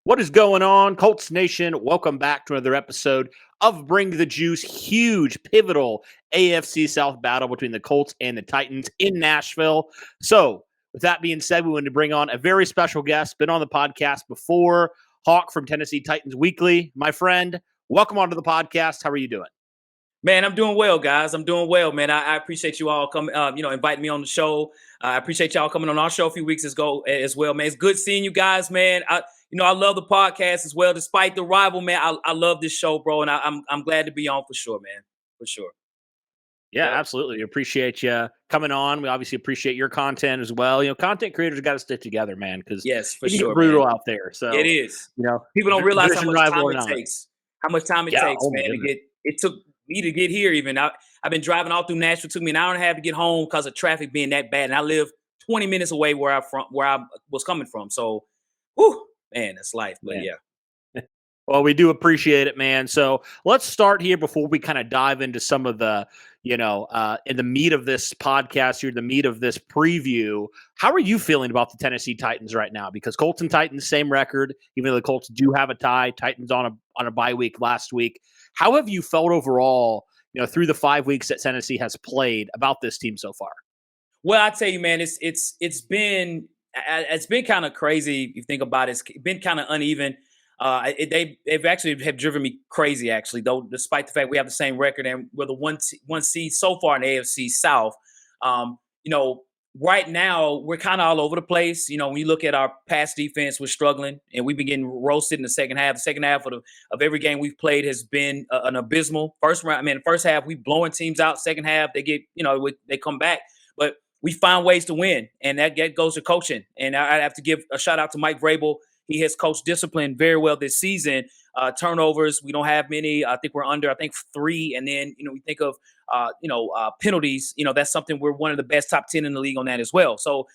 What is going on, Colts Nation? Welcome back to another episode of Bring the Juice. Huge, pivotal AFC South battle between the Colts and the Titans in Nashville. So, with that being said, we wanted to bring on a very special guest, been on the podcast before, Hawk from Tennessee Titans Weekly. My friend, welcome onto the podcast. How are you doing? Man, I'm doing well, guys. I'm doing well, man. I appreciate you all coming, inviting me on the show. I appreciate y'all coming on our show a few weeks ago as well, man. It's good seeing you guys, man. I love the podcast as well. Despite the rival, man, I love this show, bro, and I'm glad to be on for sure, man. For sure. Yeah, absolutely. We appreciate you coming on. We obviously appreciate your content as well. Content creators got to stick together, man, because yes, for it can sure, get brutal man. out there. So it is. People don't realize how much time it takes. How much time it takes, man, to get. It took me to get here. Even I've been driving all through Nashville. It took me an hour and a half to get home because of traffic being that bad, and I live 20 minutes away where I was coming from. So, whew, man, that's life. But yeah. Well, we do appreciate it, man. So let's start here before we kind of dive into some of the, in the meat of this podcast here, the meat of this preview. How are you feeling about the Tennessee Titans right now? Because Colts and Titans, same record, even though the Colts do have a tie. Titans on a bye week last week. How have you felt overall, through the 5 weeks that Tennessee has played about this team so far? Well, I tell you, man, it's been kind of crazy. If you think about it, it's been kind of uneven. They've actually have driven me crazy, actually, though, despite the fact we have the same record and we're the one seed so far in the AFC South. Right now we're kind of all over the place. When you look at our pass defense, we're struggling, and we've been getting roasted in the second half. The second half of every game we've played has been an abysmal. First half we blowing teams out. Second half they get, they come back, but we find ways to win, and that goes to coaching. And I have to give a shout out to Mike Vrabel. He has coached discipline very well this season. Turnovers, we don't have many. I think we're under, 3. And then, we think of, penalties. That's something we're one of the best top 10 in the league on that as well. So,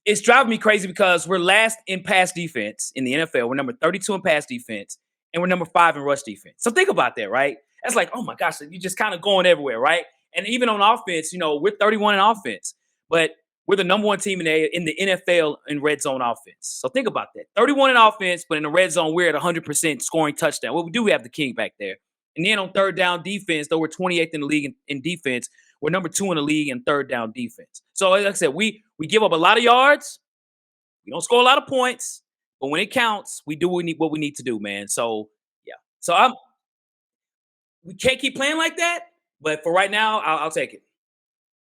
it's driving me crazy because we're last in pass defense in the NFL. We're number 32 in pass defense, and we're number 5 in rush defense. So think about that, right? That's like, oh my gosh, you're just kind of going everywhere, right? And even on offense, we're 31 in offense, but we're the number 1 team in the NFL in red zone offense. So think about that. 31 in offense, but in the red zone, we're at 100% scoring touchdown. Well, we do have the king back there. And then on third down defense, though we're 28th in the league in defense, we're number 2 in the league in third down defense. So like I said, we give up a lot of yards. We don't score a lot of points. But when it counts, we do what we need to do, man. So, yeah. So we can't keep playing like that. But for right now, I'll take it.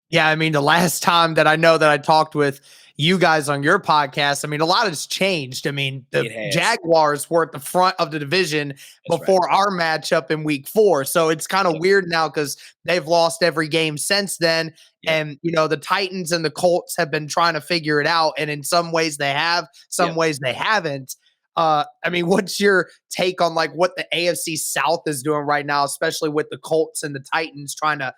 Yeah, the last time that I know that I talked with you guys on your podcast, a lot has changed. The Jaguars were at the front of the division before our matchup in week 4. So it's kind of weird now because they've lost every game since then. Yeah. And, the Titans and the Colts have been trying to figure it out. And in some ways they have, some ways they haven't. What's your take on what the AFC South is doing right now, especially with the Colts and the Titans trying to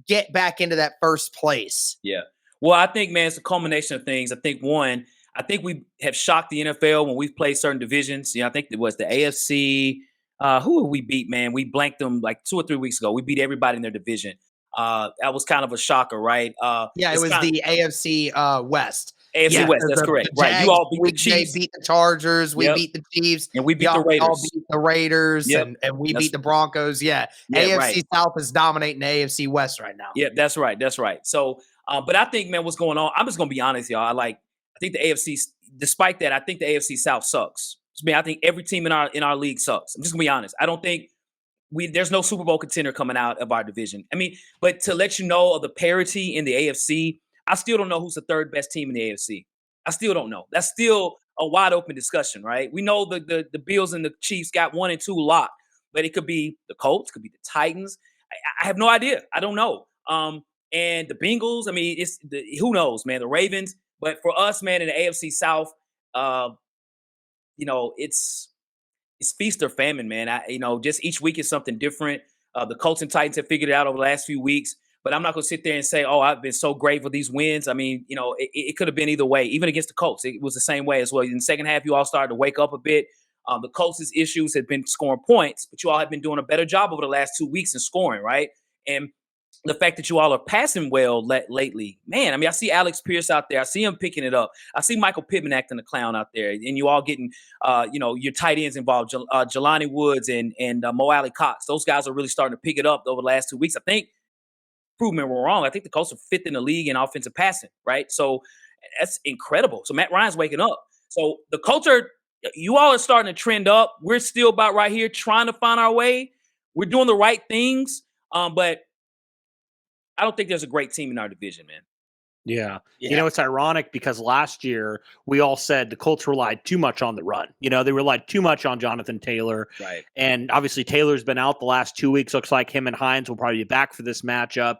get back into that first place? Yeah. Well, I think, man, it's a culmination of things. I think we have shocked the NFL when we've played certain divisions. I think it was the AFC. Who did we beat, man? We blanked them like 2 or 3 weeks ago. We beat everybody in their division. That was kind of a shocker, right? It was the AFC West. AFC West, that's correct. Right. You all beat the Chiefs. They beat the Chargers. We beat the Chiefs. And we beat the Raiders. All beat the Raiders, and we beat the Broncos. AFC South is dominating the AFC West right now. Yeah, that's right. That's right. So, but I think, man, what's going on, I'm just going to be honest, y'all. I think the AFC, despite that, I think the AFC South sucks. I think every team in our league sucks. I'm just going to be honest. I don't think there's no Super Bowl contender coming out of our division. But to let you know of the parity in the AFC, I still don't know who's the third best team in the AFC. I still don't know. That's still a wide open discussion, right? We know the Bills and the Chiefs got 1 and 2 locked, but it could be the Colts, could be the Titans. I have no idea. I don't know. And the Bengals, who knows, man? The Ravens. But for us, man, in the AFC South, it's feast or famine, man. Just each week is something different. The Colts and Titans have figured it out over the last few weeks. But I'm not going to sit there and say, oh, I've been so great for these wins. It could have been either way. Even against the Colts, it was the same way as well. In the second half, you all started to wake up a bit. The Colts' issues have been scoring points, but you all have been doing a better job over the last 2 weeks in scoring, right? And the fact that you all are passing well lately, man. I mean, I see Alex Pierce out there. I see him picking it up. I see Michael Pittman acting a clown out there, and you all getting, your tight ends involved, Jelani Woods and Mo Alley Cox. Those guys are really starting to pick it up over the last 2 weeks. I think, prove me wrong, I think the Colts are fifth in the league in offensive passing, right? So that's incredible. So Matt Ryan's waking up. So the Colts you all are starting to trend up. We're still about right here trying to find our way. We're doing the right things, but I don't think there's a great team in our division, man. Yeah. It's ironic because last year we all said the Colts relied too much on the run. They relied too much on Jonathan Taylor. Right. And obviously Taylor's been out the last 2 weeks. Looks like him and Hines will probably be back for this matchup.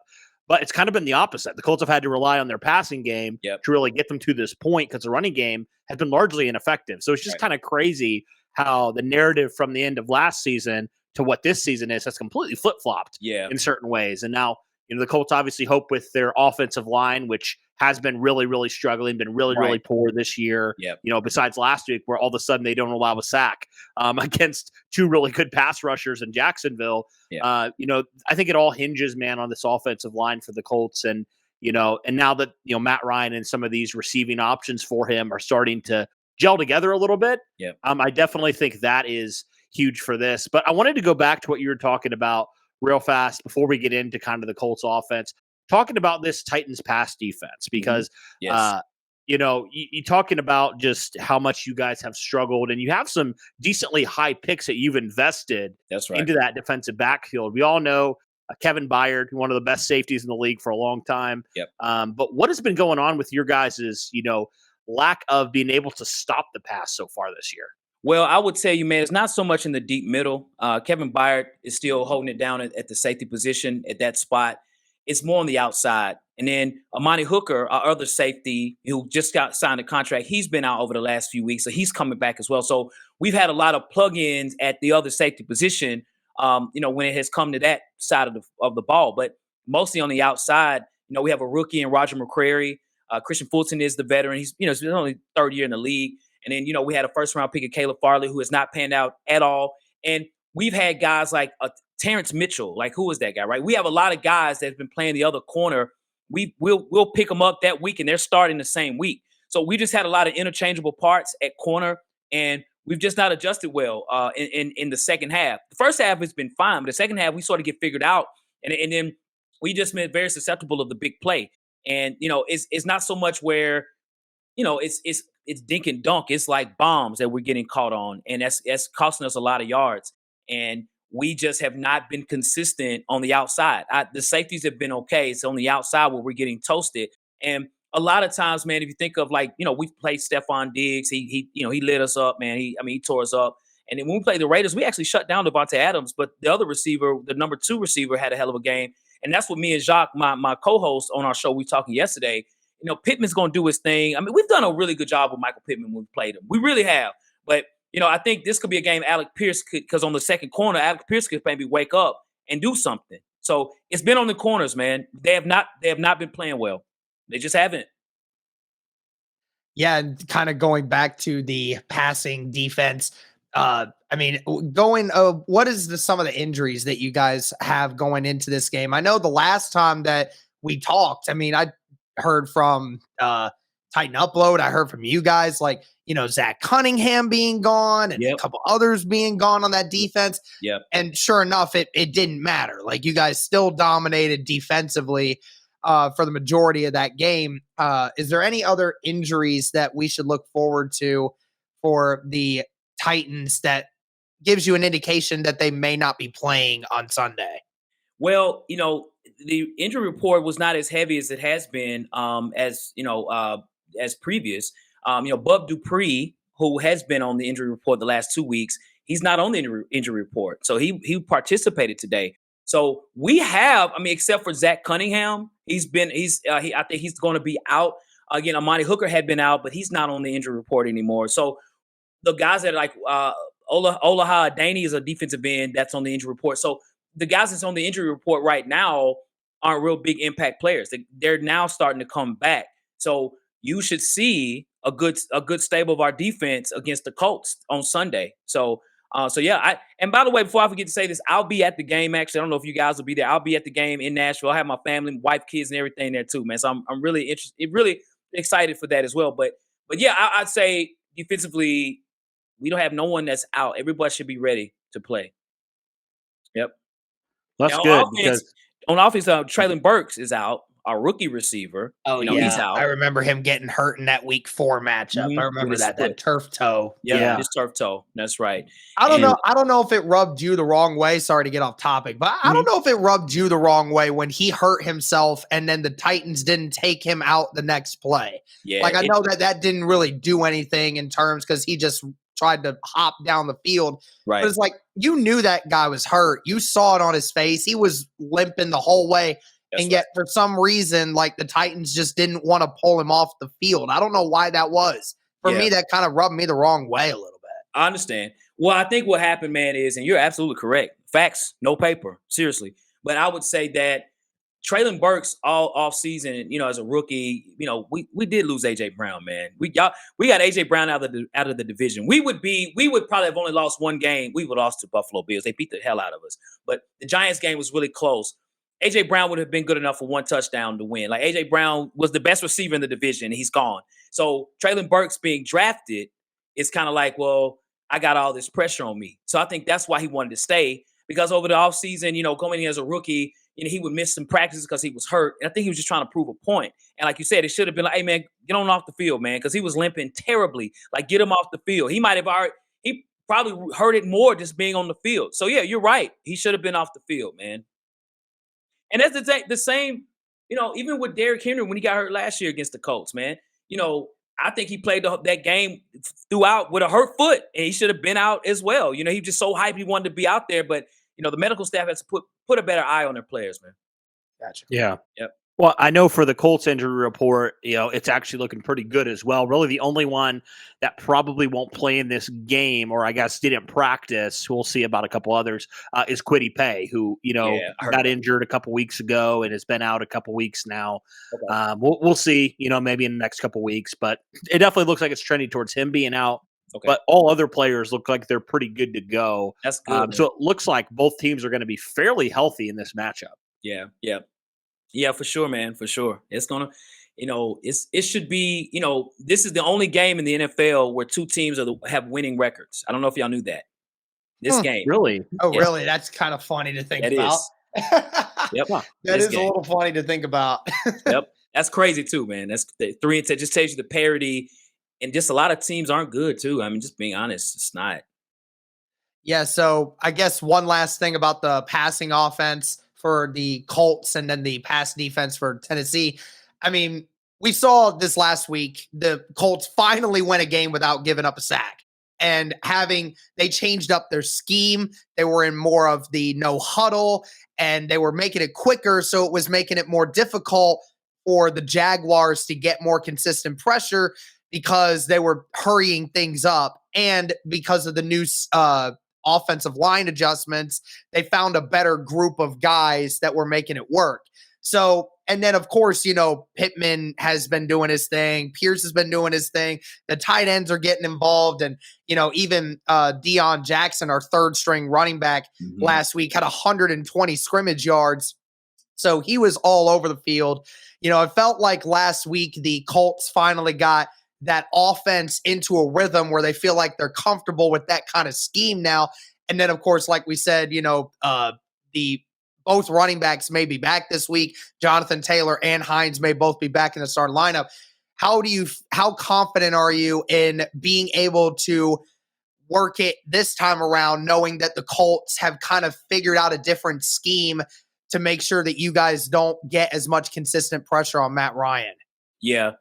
But it's kind of been the opposite. The Colts have had to rely on their passing game to really get them to this point because the running game has been largely ineffective. So it's just kind of crazy how the narrative from the end of last season to what this season has completely flip-flopped in certain ways. And now, the Colts obviously hope with their offensive line, which has been really, really struggling, been really, really poor this year. Besides last week, where all of a sudden they don't allow a sack against two really good pass rushers in Jacksonville. I think it all hinges, man, on this offensive line for the Colts. And now that, Matt Ryan and some of these receiving options for him are starting to gel together a little bit. I definitely think that is huge for this. But I wanted to go back to what you were talking about real fast before we get into kind of the Colts offense, talking about this Titans pass defense, because, you're talking about just how much you guys have struggled, and you have some decently high picks that you've invested into that defensive backfield. We all know Kevin Byard, one of the best safeties in the league for a long time. But what has been going on with your guys' lack of being able to stop the pass so far this year? Well, I would tell you, man, it's not so much in the deep middle. Kevin Byard is still holding it down at the safety position at that spot. It's more on the outside. And then Amani Hooker, our other safety, who just got signed a contract, he's been out over the last few weeks, so he's coming back as well. So we've had a lot of plug-ins at the other safety position, when it has come to that side of the ball. But mostly on the outside, we have a rookie in Roger McCrary. Christian Fulton is the veteran. He's only third year in the league. And then, we had a first-round pick of Caleb Farley, who has not panned out at all. And we've had guys like Terrence Mitchell. Like, who is that guy, right? We have a lot of guys that have been playing the other corner. We'll pick them up that week, and they're starting the same week. So we just had a lot of interchangeable parts at corner, and we've just not adjusted well in the second half. The first half has been fine, but the second half we sort of get figured out, and then we just been very susceptible of the big play. And, it's not so much where, it's dink and dunk. It's like bombs that we're getting caught on, and that's costing us a lot of yards. And we just have not been consistent on the outside. The safeties have been okay. It's on the outside where we're getting toasted. And a lot of times, man, if you think of we've played Stephon Diggs, he lit us up, man. He tore us up. And then when we played the Raiders, we actually shut down Devontae Adams, but the other receiver, the number 2 receiver, had a hell of a game. And that's what me and Jacques, my co-host on our show, we were talking yesterday. Pittman's going to do his thing. I mean, we've done a really good job with Michael Pittman when we played him. We really have. But, I think this could be a game Alec Pierce could, because on the second corner, Alec Pierce could maybe wake up and do something. So it's been on the corners, man. They have not been playing well. They just haven't. Yeah, and kind of going back to the passing defense. What is some of the injuries that you guys have going into this game? I know the last time that we talked, I heard from Titan Upload. I heard from you guys, Zach Cunningham being gone and a couple others being gone on that defense. And sure enough, it didn't matter. Like, you guys still dominated defensively for the majority of that game. Is there any other injuries that we should look forward to for the Titans that gives you an indication that they may not be playing on Sunday? Well, the injury report was not as heavy as it has been as previous. Bub Dupree, who has been on the injury report the last 2 weeks, he's not on the injury report. So he participated today. So we have, except for Zach Cunningham, I think he's going to be out. Again, Amani Hooker had been out, but he's not on the injury report anymore. So the guys that are Olaha Daney is a defensive end that's on the injury report. So the guys that's on the injury report right now aren't real big impact players. They're now starting to come back. So you should see a good stable of our defense against the Colts on Sunday. So So yeah, and by the way, before I forget to say this, I'll be at the game. Actually, I don't know if you guys will be there. I'll be at the game in Nashville. I have my family, wife, kids, and everything there too, man. So I'm really interested, really excited for that as well. But yeah, I'd say defensively, we don't have no one that's out. Everybody should be ready to play. Yep. That's good because on offense, Traylon Burks is out, our rookie receiver. Oh, he's out. I remember him getting hurt in that week 4 matchup. I remember that turf toe. Yeah, his turf toe. That's right. I don't know if it rubbed you the wrong way. Sorry to get off topic, but I don't know if it rubbed you the wrong way when he hurt himself and then the Titans didn't take him out the next play. Yeah, I know that didn't really do anything in terms because he just tried to hop down the field. Right. But it's like you knew that guy was hurt. You saw it on his face. He was limping the whole way. And yet, for some reason, like the Titans just didn't want to pull him off the field. I don't know why that was. For me, that kind of rubbed me the wrong way a little bit. I understand. Well, I think what happened, man, is, and you're absolutely correct. Facts, no paper, seriously. But I would say that Traylon Burks all off season, as a rookie, we did lose AJ Brown, man. We got AJ Brown out of the division. We would probably have only lost one game. We would have lost to Buffalo Bills. They beat the hell out of us. But the Giants game was really close. AJ Brown would have been good enough for one touchdown to win. Like AJ Brown was the best receiver in the division, and he's gone. So Traylon Burks being drafted is kind of like, well, I got all this pressure on me. So I think that's why he wanted to stay, because over the offseason, coming in as a rookie, he would miss some practices because he was hurt. And I think he was just trying to prove a point. And like you said, it should have been like, hey, man, get on off the field, man, because he was limping terribly. Like, get him off the field. He probably hurt it more just being on the field. So, yeah, you're right. He should have been off the field, man. And that's the same, even with Derrick Henry when he got hurt last year against the Colts, man. I think he played that game throughout with a hurt foot, and he should have been out as well. He was just so hyped he wanted to be out there, but the medical staff has to put a better eye on their players, man. Gotcha. Yeah. Yep. Well, I know for the Colts injury report, it's actually looking pretty good as well. Really, the only one that probably won't play in this game, or I guess didn't practice, we'll see about a couple others, is Kwity Paye, who, got injured a couple weeks ago and has been out a couple weeks now. Okay. We'll see, maybe in the next couple weeks, but it definitely looks like it's trending towards him being out. Okay. But all other players look like they're pretty good to go. That's good. So it looks like both teams are going to be fairly healthy in this matchup. Yeah. Yeah. Yeah, for sure, man. For sure. It's going to, it should be, this is the only game in the NFL where two teams have winning records. I don't know if y'all knew that. This game. Really? Oh, yeah. Really? That's kind of funny to think about. Yep. That is a little funny to think about. Yep. That's crazy too, man. That's 3-10. Just tells you the parity, and just a lot of teams aren't good too. I mean, just being honest, it's not. Yeah. So I guess one last thing about the passing offense for the Colts and then the pass defense for Tennessee. I mean, we saw this last week. The Colts finally win a game without giving up a sack. And they changed up their scheme. They were in more of the no huddle, and they were making it quicker. So it was making it more difficult for the Jaguars to get more consistent pressure because they were hurrying things up. And because of the new offensive line adjustments, they found a better group of guys that were making it work. So, and then of course, Pittman has been doing his thing. Pierce has been doing his thing. The tight ends are getting involved. And, even Deion Jackson, our third string running back last week, had 120 scrimmage yards. So he was all over the field. It felt like last week the Colts finally got that offense into a rhythm where they feel like they're comfortable with that kind of scheme now. And then, of course, like we said, both running backs may be back this week. Jonathan Taylor and Hines may both be back in the starting lineup. How confident are you in being able to work it this time around, knowing that the Colts have kind of figured out a different scheme to make sure that you guys don't get as much consistent pressure on Matt Ryan? Yeah.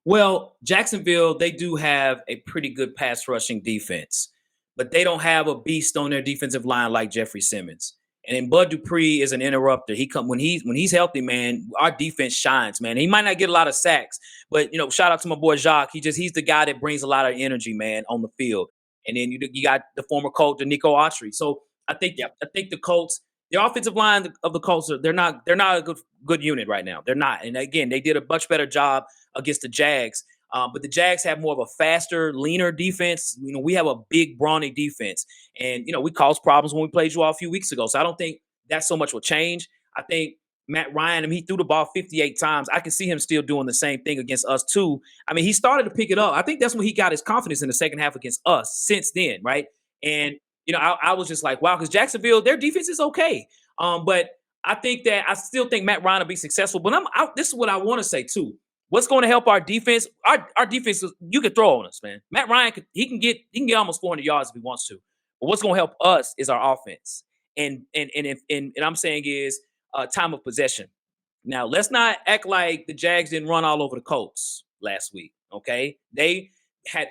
Well, Jacksonville, they do have a pretty good pass rushing defense, but they don't have a beast on their defensive line like Jeffrey Simmons. And then Bud Dupree is an interrupter. When he's healthy, man, our defense shines, man. He might not get a lot of sacks, but shout out to my boy Jacques. He's the guy that brings a lot of energy, man, on the field. And then you got the former Colt, Nico Autry. So I think the Colts, the offensive line of the Colts, they're not a good unit right now. They're not. And again, they did a much better job against the Jags. But the Jags have more of a faster, leaner defense. We have a big, brawny defense. And, we caused problems when we played you all a few weeks ago. So I don't think that so much will change. I think Matt Ryan, he threw the ball 58 times. I can see him still doing the same thing against us too. He started to pick it up. I think that's when he got his confidence in the second half against us since then, right? And, I was just like, wow, because Jacksonville, their defense is okay. But I still think Matt Ryan will be successful. But this is what I want to say too. What's going to help our defense? Our defense, you can throw on us, man. Matt Ryan, he can get almost 400 yards if he wants to. But what's going to help us is our offense. And I'm saying is time of possession. Now, let's not act like the Jags didn't run all over the Colts last week. Okay, they had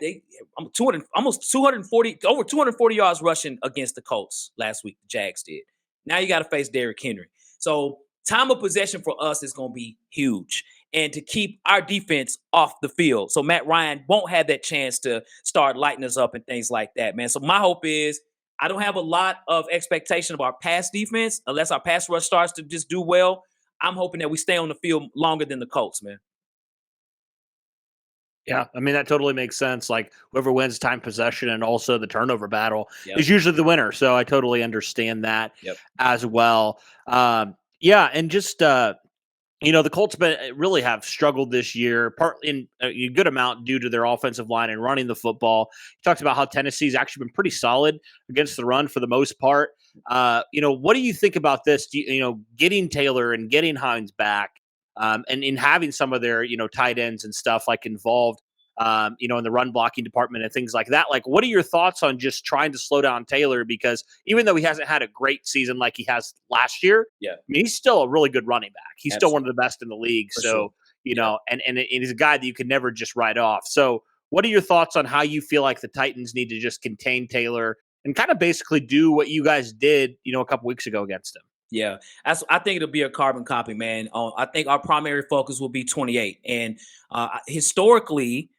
almost 240 yards rushing against the Colts last week. The Jags did. Now you got to face Derrick Henry. So time of possession for us is going to be huge, and to keep our defense off the field. So Matt Ryan won't have that chance to start lighting us up and things like that, man. So my hope is I don't have a lot of expectation of our pass defense unless our pass rush starts to just do well. I'm hoping that we stay on the field longer than the Colts, man. Yeah, that totally makes sense. Like, whoever wins time possession and also the turnover battle is usually the winner. So I totally understand that as well. And just the Colts really have struggled this year, partly in a good amount due to their offensive line and running the football. He talked about how Tennessee's actually been pretty solid against the run for the most part. What do you think about this? Getting Taylor and getting Hines back, and in having some of their tight ends and stuff like involved, in the run blocking department and things like that. Like, what are your thoughts on just trying to slow down Taylor? Because even though he hasn't had a great season like he has last year, he's still a really good running back. He's still one of the best in the league. For sure. And he's a guy that you can never just write off. So what are your thoughts on how you feel like the Titans need to just contain Taylor and kind of basically do what you guys did, a couple weeks ago against him? Yeah, I think it'll be a carbon copy, man. I think our primary focus will be 28. And historically,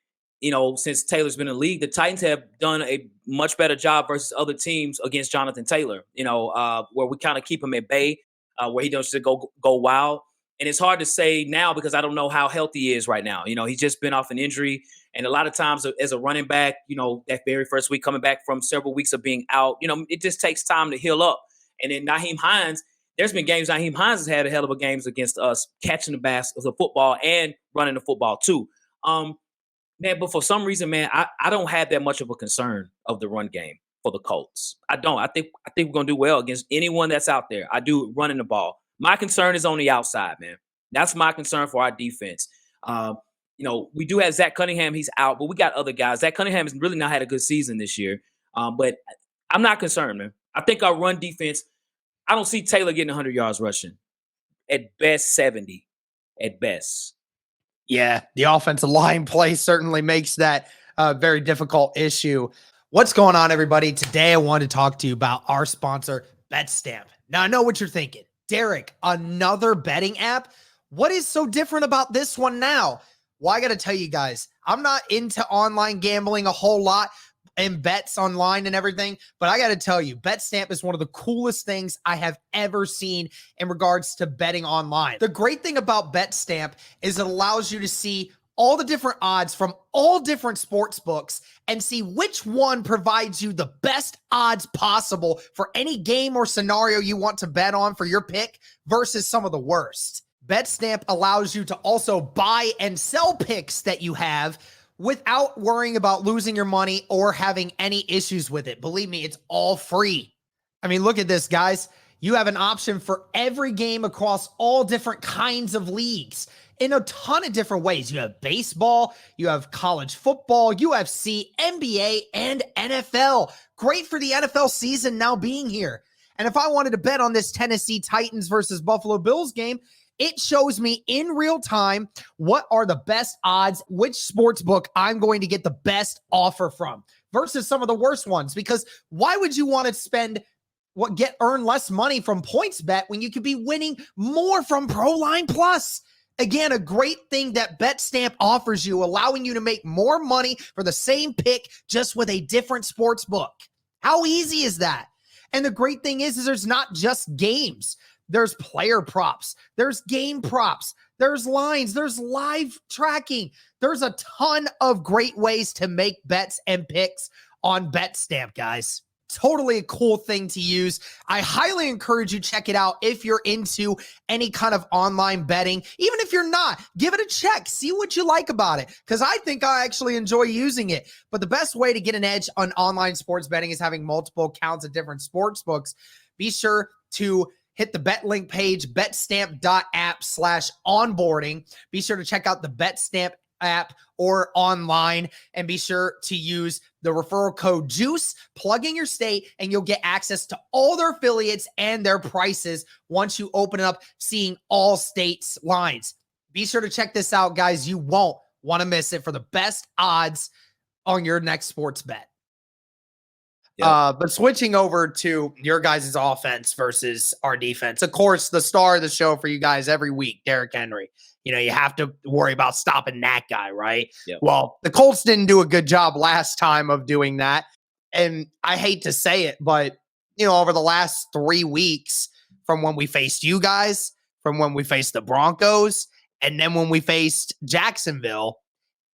since Taylor's been in the league, the Titans have done a much better job versus other teams against Jonathan Taylor, where we kind of keep him at bay, where he doesn't go wild. And it's hard to say now because I don't know how healthy he is right now. He's just been off an injury. And a lot of times as a running back, that very first week coming back from several weeks of being out, it just takes time to heal up. And then Nyheim Hines, there's been games Nyheim Hines has had a hell of a games against us, catching the football and running the football too. Man, but for some reason, man, I don't have that much of a concern of the run game for the Colts. I don't. I think we're gonna do well against anyone that's out there. I do running the ball. My concern is on the outside, man. That's my concern for our defense. We do have Zach Cunningham. He's out, but we got other guys. Zach Cunningham has really not had a good season this year. But I'm not concerned, man. I think our run defense, I don't see Taylor getting 100 yards rushing. At best, 70. At best. Yeah, the offensive line play certainly makes that a very difficult issue. What's going on, everybody? Today, I wanted to talk to you about our sponsor, BetStamp. Now, I know what you're thinking. Derek, another betting app? What is so different about this one now? Well, I got to tell you guys, I'm not into online gambling a whole lot and bets online and everything, but I got to tell you, BetStamp is one of the coolest things I have ever seen in regards to betting online. The great thing about BetStamp is it allows you to see all the different odds from all different sports books and see which one provides you the best odds possible for any game or scenario you want to bet on for your pick versus some of the worst. BetStamp allows you to also buy and sell picks that you have without worrying about losing your money or having any issues with it. Believe me, it's all free. Look at this, guys. You have an option for every game across all different kinds of leagues in a ton of different ways. You have baseball, you have college football, UFC, NBA, and NFL. Great for the NFL season now being here. And if I wanted to bet on this Tennessee Titans versus Buffalo Bills game, it shows me in real time what are the best odds, which sports book I'm going to get the best offer from versus some of the worst ones. Because why would you want to earn less money from PointsBet when you could be winning more from ProLine Plus? Again, a great thing that BetStamp offers you, allowing you to make more money for the same pick just with a different sports book. How easy is that? And the great thing is there's not just games. There's player props. There's game props. There's lines, there's live tracking. There's a ton of great ways to make bets and picks on BetStamp, guys. Totally a cool thing to use. I highly encourage you check it out if you're into any kind of online betting. Even if you're not, give it a check. See what you like about it, because I think I actually enjoy using it. But the best way to get an edge on online sports betting is having multiple accounts at different sports books. Be sure to hit the BetLink page, betstamp.app/onboarding. Be sure to check out the BetStamp app or online, and be sure to use the referral code JUICE, plug in your state, and you'll get access to all their affiliates and their prices once you open it up, seeing all states' lines. Be sure to check this out, guys. You won't want to miss it for the best odds on your next sports bet. Yep. But switching over to your guys' offense versus our defense, of course, the star of the show for you guys every week, Derrick Henry. You know, you have to worry about stopping that guy, right? Yep. Well, the Colts didn't do a good job last time of doing that. And I hate to say it, but, you know, over the last 3 weeks, from when we faced you guys, from when we faced the Broncos, and then when we faced Jacksonville,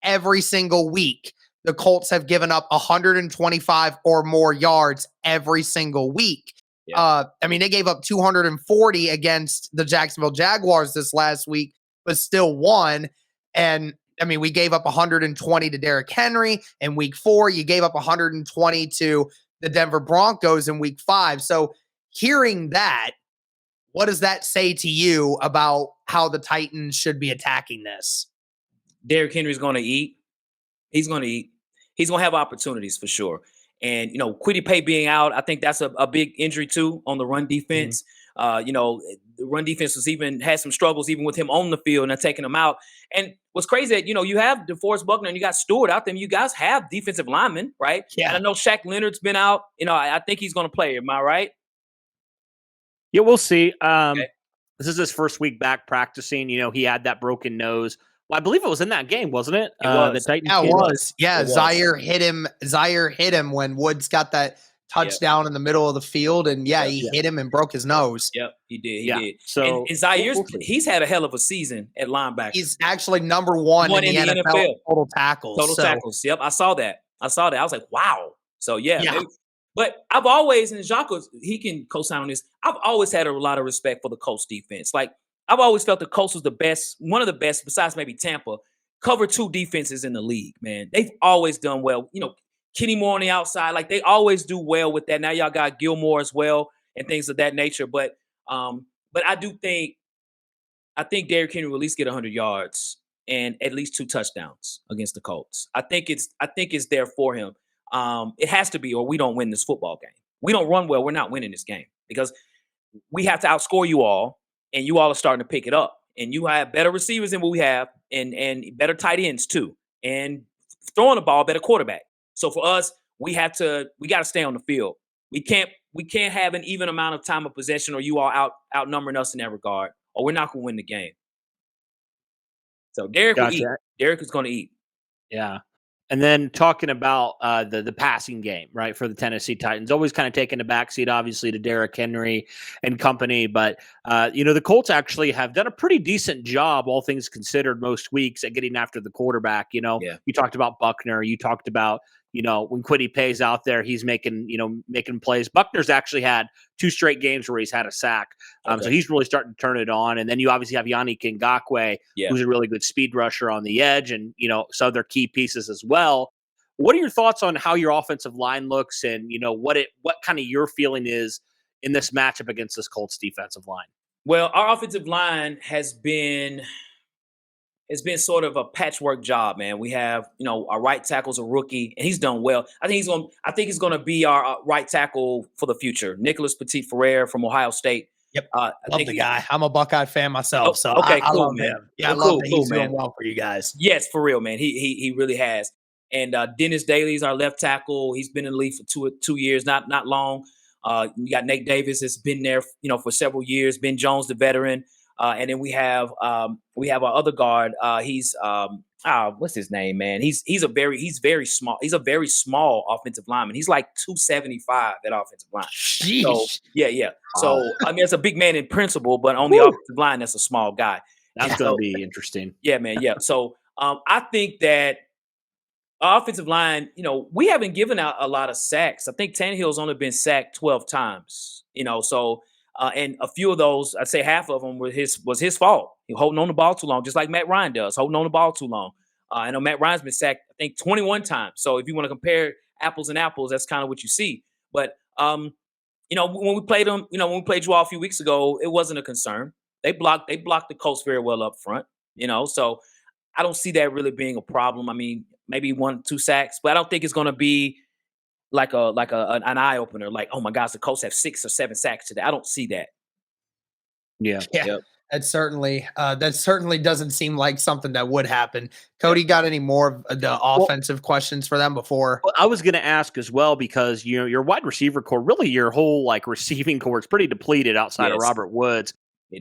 every single week, the Colts have given up 125 or more yards every single week. Yeah. I mean, they gave up 240 against the Jacksonville Jaguars this last week, but still won. And I mean, we gave up 120 to Derrick Henry in week 4. You gave up 120 to the Denver Broncos in week 5. So hearing that, what does that say to you about how the Titans should be attacking this? Derrick Henry's going to eat. He's going to eat. He's going to have opportunities for sure. And, you know, Kwity Paye being out, I think that's a big injury too on the run defense. Mm-hmm. You know, the run defense had some struggles even with him on the field and taking him out. And what's crazy that, you know, you have DeForest Buckner and you got Stewart out there. And you guys have defensive linemen, right? Yeah. And I know Shaq Leonard's been out. You know, I think he's going to play. Am I right? Yeah, we'll see. Okay. This is his first week back practicing. You know, he had that broken nose. Well, I believe it was in that game, wasn't it? It was. The Titans yeah, it game was. Yeah, Zaire hit him. Zaire hit him when Woods got that touchdown in the middle of the field, and he hit him and broke his nose. Yep, he did. He did. So and Zaire's he's had a hell of a season at linebacker. He's actually number one in the NFL total tackles. Total tackles. Yep, I saw that. I was like, wow. So maybe. But I've always, and Jacques, he can co-sign on this. I've always had a lot of respect for the Colts defense. Like, I've always felt the Colts was the best, one of the best, besides maybe Tampa, cover 2 defenses in the league, man. They've always done well. You know, Kenny Moore on the outside, like they always do well with that. Now y'all got Gilmore as well and things of that nature. But I think Derrick Henry will at least get 100 yards and at least 2 touchdowns against the Colts. I think it's there for him. It has to be, or we don't win this football game. We don't run well, we're not winning this game because we have to outscore you all, and you all are starting to pick it up. And you have better receivers than what we have, and better tight ends too, and throwing the ball, better quarterback. So for us, we got to stay on the field. We can't have an even amount of time of possession, or you all outnumbering us in that regard, or we're not going to win the game. So Derrick will eat. Derrick is going to eat. Yeah. And then talking about the passing game, right, for the Tennessee Titans, always kind of taking a backseat, obviously, to Derrick Henry and company. But, you know, the Colts actually have done a pretty decent job, all things considered, most weeks at getting after the quarterback. You know, You talked about Buckner. You talked about, you know, when Kwity Paye's out there, he's making plays. Buckner's actually had 2 straight games where he's had a sack. So he's really starting to turn it on. And then you obviously have Yannick Ngakoue, who's a really good speed rusher on the edge, and, you know, some other key pieces as well. What are your thoughts on how your offensive line looks, and, you know, what kind of your feeling is in this matchup against this Colts defensive line? Well, our offensive line has been sort of a patchwork job, man. We have, you know, our right tackle's a rookie, and he's done well. I think he's going to be our right tackle for the future. Nicholas Petit-Ferrer from Ohio State. Yep, I love the guy. I'm a Buckeye fan myself, so okay, I love man. him. Yeah, I love that he's doing well for you guys. Yes, for real, man. He really has. And Dennis Daly's our left tackle. He's been in the league for 2 years, not long. You got Nate Davis that's been there, you know, for several years. Ben Jones, the veteran. And then we have our other guard. He's what's his name, man? He's very small. He's a very small offensive lineman. He's like 275 at offensive line. Sheesh. So yeah. So I mean, it's a big man in principle, but on the offensive line, that's a small guy. That's going to be interesting. Yeah, man. Yeah. So I think that our offensive line, we haven't given out a lot of sacks. I think Tannehill's only been sacked 12 times, so and a few of those, I'd say half of them was his fault. He holding on the ball too long, just like Matt Ryan does, holding on the ball too long. I know Matt Ryan's been sacked, I think, 21 times. So if you want to compare apples and apples, that's kind of what you see. But when we played them, when we played you all a few weeks ago, it wasn't a concern. They blocked the Colts very well up front, so I don't see that really being a problem. I mean, maybe 1-2 sacks, but I don't think it's going to be like an eye opener. Like, oh my gosh, the Colts have 6 or 7 sacks today. I don't see that. Yeah. Yep. That certainly doesn't seem like something that would happen. Cody, got any more of the offensive questions for them before? Well, I was going to ask as well, because your wide receiver core, really your whole receiving core is pretty depleted outside of Robert Woods.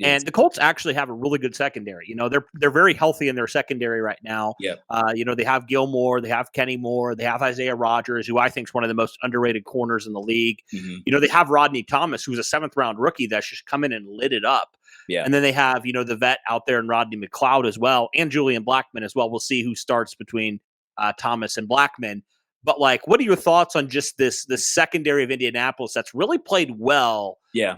And the Colts actually have a really good secondary. They're very healthy in their secondary right now. Yep. They have Gilmore, they have Kenny Moore, they have Isaiah Rodgers, who I think is one of the most underrated corners in the league. Mm-hmm. They have Rodney Thomas, who's a 7th-round rookie that's just come in and lit it up. Yeah. And then they have, the vet out there in Rodney McLeod as well, and Julian Blackmon as well. We'll see who starts between Thomas and Blackmon. But what are your thoughts on just this secondary of Indianapolis that's really played well? Yeah.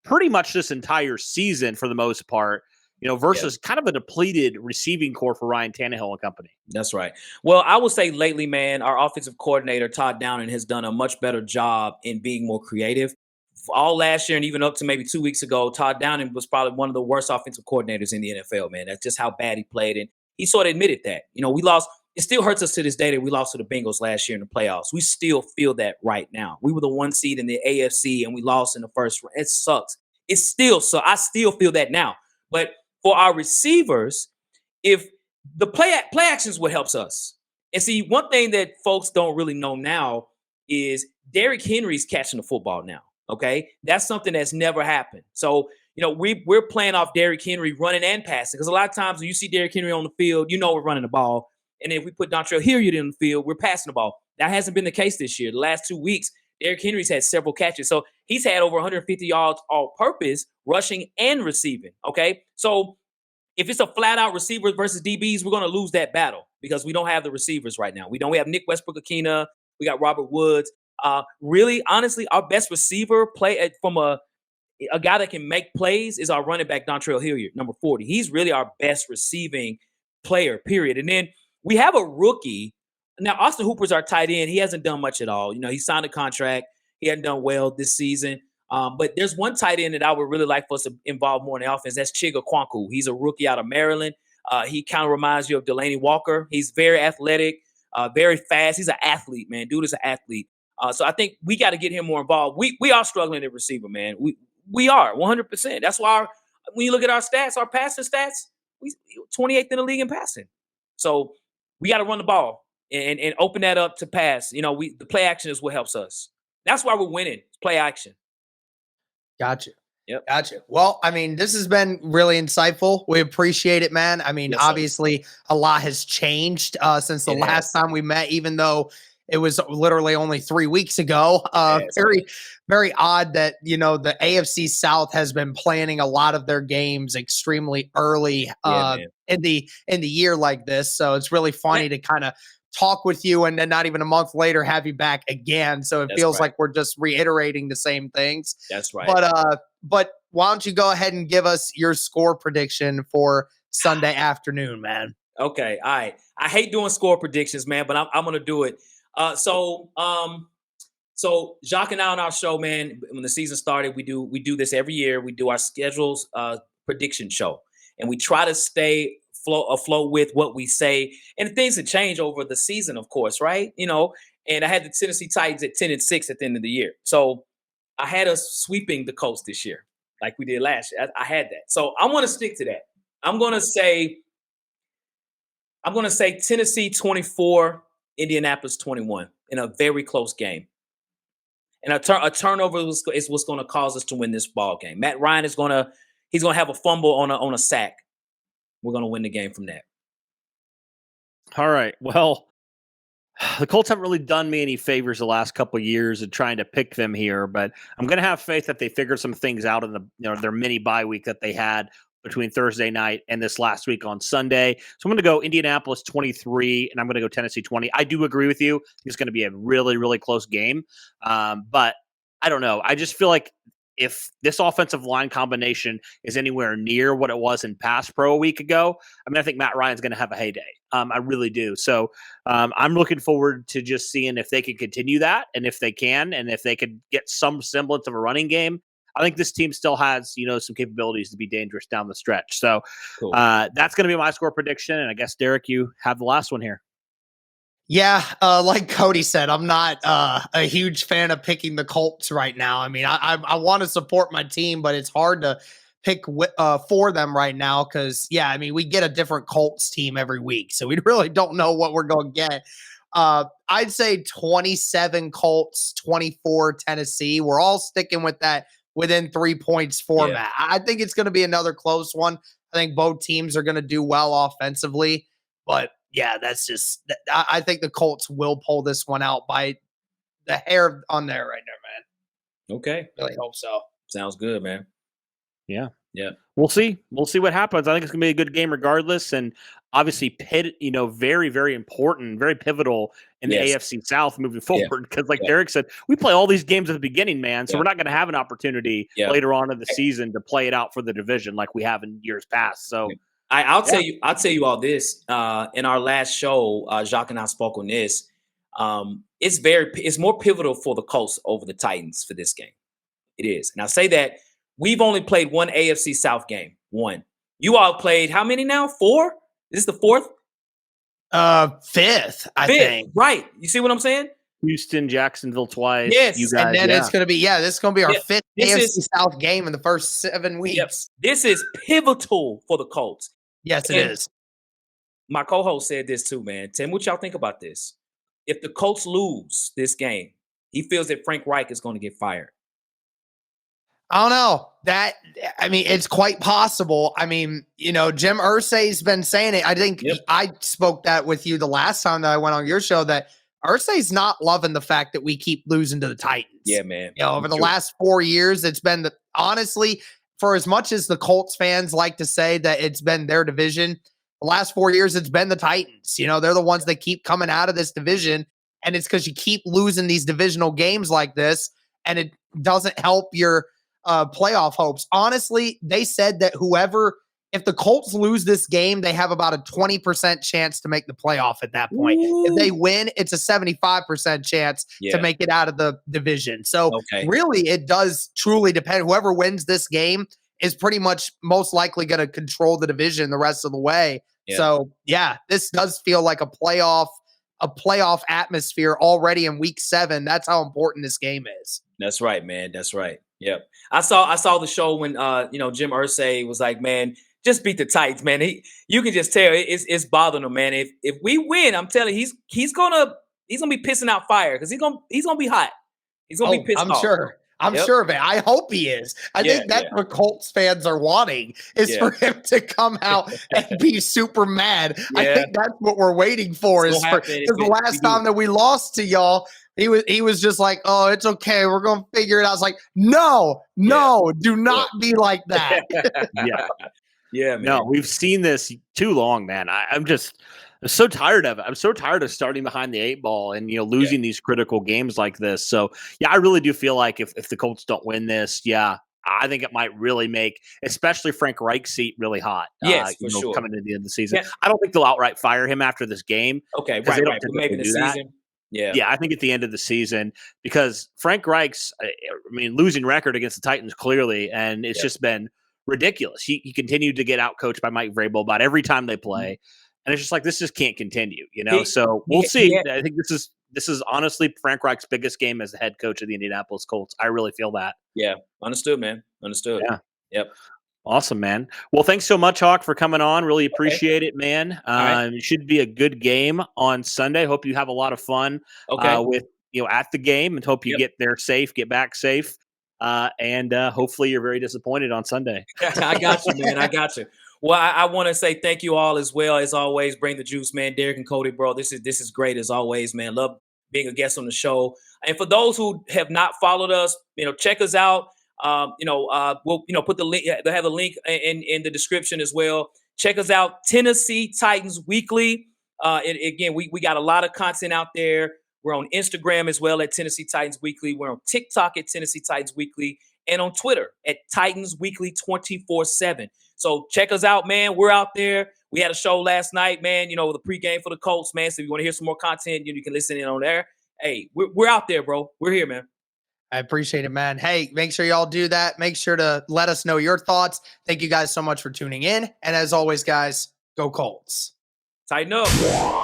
Pretty much this entire season for the most part, versus kind of a depleted receiving core for Ryan Tannehill and company. That's right. Well, I would say lately, man, our offensive coordinator, Todd Downing, has done a much better job in being more creative. All last year and even up to maybe 2 weeks ago, Todd Downing was probably one of the worst offensive coordinators in the NFL, man. That's just how bad he played. And he sort of admitted that. We lost. It still hurts us to this day that we lost to the Bengals last year in the playoffs. We still feel that right now. We were the 1 seed in the AFC and we lost in the first round. It sucks. It's still so. I still feel that now. But for our receivers, if the play actions what helps us. And see, one thing that folks don't really know now is Derrick Henry's catching the football now. Okay, that's something that's never happened. So we're playing off Derrick Henry running and passing, because a lot of times when you see Derrick Henry on the field, we're running the ball. And if we put Dontrell Hilliard in the field, we're passing the ball. That hasn't been the case this year. The last 2 weeks, Derrick Henry's had several catches. So he's had over 150 yards all purpose, rushing and receiving. Okay. So if it's a flat out receivers versus DBs, we're going to lose that battle because we don't have the receivers right now. We have Nick Westbrook-Akina. We got Robert Woods. Really, honestly, our best receiver from a guy that can make plays is our running back, Dontrell Hilliard, number 40. He's really our best receiving player, period. And then we have a rookie. Now, Austin Hooper's our tight end. He hasn't done much at all. He signed a contract. He hadn't done well this season. But there's one tight end that I would really like for us to involve more in the offense. That's Chiga Kwaku. He's a rookie out of Maryland. He kind of reminds you of Delaney Walker. He's very athletic, very fast. He's an athlete, man. Dude is an athlete. So I think we got to get him more involved. We are struggling at receiver, man. We are 100%. That's why when you look at our stats, our passing stats, we 28th in the league in passing. So we got to run the ball and open that up to pass. The play action is what helps us. That's why we're winning. It's play action. Gotcha. Yep. Gotcha. Well, I mean, this has been really insightful. We appreciate it, man. I mean, obviously a lot has changed since the last time we met, even though it was literally only 3 weeks ago. Very, very odd that, the AFC South has been planning a lot of their games extremely early in the year like this. So it's really funny to kind of talk with you and then not even a month later have you back again. So it feels like we're just reiterating the same things. That's right. But why don't you go ahead and give us your score prediction for Sunday afternoon, man? Okay. All right. I hate doing score predictions, man, but I'm going to do it. So Jacques and I on our show, man, when the season started, we do this every year. We do our schedules prediction show, and we try to stay afloat with what we say. And things have changed over the season, of course, right? And I had the Tennessee Titans at 10-6 at the end of the year. So I had us sweeping the Colts this year, like we did last year. I had that. So I'm going to stick to that. I'm going to say Tennessee 24, Indianapolis 21 in a very close game. And a turnover is what's going to cause us to win this ball game. Matt Ryan he's going to have a fumble on a sack. We're going to win the game from that. All right. Well, the Colts haven't really done me any favors the last couple of years in trying to pick them here, but I'm going to have faith that they figure some things out in their mini bye week that they had. between Thursday night and this last week on Sunday. So I'm going to go Indianapolis 23, and I'm going to go Tennessee 20. I do agree with you. It's going to be a really, really close game. But I don't know. I just feel like if this offensive line combination is anywhere near what it was in Pass Pro a week ago, I mean, I think Matt Ryan's going to have a heyday. I really do. So I'm looking forward to just seeing if they can continue that, and if they can, and if they could get some semblance of a running game. I think this team still has, some capabilities to be dangerous down the stretch. So Cool. That's going to be my score prediction. And I guess, Derek, you have the last one here. Yeah, like Cody said, I'm not a huge fan of picking the Colts right now. I mean, I want to support my team, but it's hard to pick for them right now because, I mean, we get a different Colts team every week, so we really don't know what we're going to get. I'd say 27 Colts, 24 Tennessee. We're all sticking with that within 3 points format. I think it's going to be another close one. I think both teams are going to do well offensively, but that's just – I think the Colts will pull this one out by the hair on there right now, man. Okay. Really hope so. Sounds good, man. Yeah. Yeah. We'll see. We'll see what happens. I think it's going to be a good game regardless. And obviously, Pitt, very, very important, very pivotal in the AFC South moving forward. Because like Derek said, we play all these games at the beginning, man. So we're not going to have an opportunity later on in the season to play it out for the division like we have in years past. So I'll tell you all this. In our last show, Jacques and I spoke on this. It's more pivotal for the Colts over the Titans for this game. It is. And I say that we've only played one AFC South game. One. You all played how many now? 4? Is this the 4th? Fifth, I think. Right. You see what I'm saying? Houston, Jacksonville twice. Yes, you guys, and then it's going to be this is going to be our fifth AFC South game in the first 7 weeks. Yep. This is pivotal for the Colts. Yes, it is. My co-host said this too, man. Tell me what y'all think about this. If the Colts lose this game, he feels that Frank Reich is going to get fired. I don't know. It's quite possible. I mean, Jim Irsay's been saying it. I think I spoke that with you the last time that I went on your show, that Irsay's not loving the fact that we keep losing to the Titans. Yeah, man. Over the last 4 years, it's been honestly, for as much as the Colts fans like to say that it's been their division, the last 4 years, it's been the Titans. They're the ones that keep coming out of this division. And it's because you keep losing these divisional games like this, and it doesn't help your playoff hopes. Honestly, they said that if the Colts lose this game, they have about a 20% chance to make the playoff at that point. Ooh. If they win, it's a 75% chance to make it out of the division. So really, it does truly depend. Whoever wins this game is pretty much most likely going to control the division the rest of the way. Yeah. So this does feel like a playoff atmosphere already in week 7. That's how important this game is. That's right, man. That's right. Yep. I saw the show when Jim Irsay was like, man, just beat the Titans, man. You can just tell it's bothering him, man. If we win, I'm telling you, he's gonna be pissing out fire because he's gonna be hot. He's gonna be pissed off. I'm sure of it. I hope he is. I think that's what Colts fans are wanting is for him to come out and be super mad. Yeah. I think that's what we're waiting for. Because the last time that we lost to y'all, he was just like, "Oh, it's okay. We're gonna figure it out." I was like, "No, do not be like that." Yeah, man. No, we've seen this too long, man. I'm so tired of it. I'm so tired of starting behind the 8 ball and losing these critical games like this. So I really do feel like if the Colts don't win this, I think it might really make, especially Frank Reich's seat, really hot. Yes, for sure. Coming into the end of the season, I don't think they'll outright fire him after this game. Okay, right. Maybe the season. Yeah, I think at the end of the season, because Frank Reich's, losing record against the Titans clearly, and it's just been ridiculous. He continued to get out coached by Mike Vrabel about every time they play. And it's just like, this just can't continue, So we'll see. I think this is honestly Frank Reich's biggest game as the head coach of the Indianapolis Colts. I really feel that. Yeah. Understood, man. Understood. Yeah. Yep. Awesome, man. Well, thanks so much, Hawk, for coming on. Really appreciate it, man. It should be a good game on Sunday. Hope you have a lot of fun with at the game, and hope you get there safe, get back safe. And hopefully you're very disappointed on Sunday. I got you, man. I got you. Well, I want to say thank you all as well. As always, bring the juice, man. Derek and Cody, bro. This is great as always, man. Love being a guest on the show. And for those who have not followed us, check us out. We'll put the link. They'll have a link in the description as well. Check us out, Tennessee Titans Weekly. Again, we got a lot of content out there. We're on Instagram as well at Tennessee Titans Weekly. We're on TikTok at Tennessee Titans Weekly, and on Twitter at Titans Weekly 24/7. So check us out, man. We're out there. We had a show last night, man. The pregame for the Colts, man. So if you want to hear some more content, you can listen in on there. Hey, we're out there, bro. We're here, man. I appreciate it, man. Hey, make sure y'all do that. Make sure to let us know your thoughts. Thank you guys so much for tuning in. And as always, guys, go Colts. Tighten up.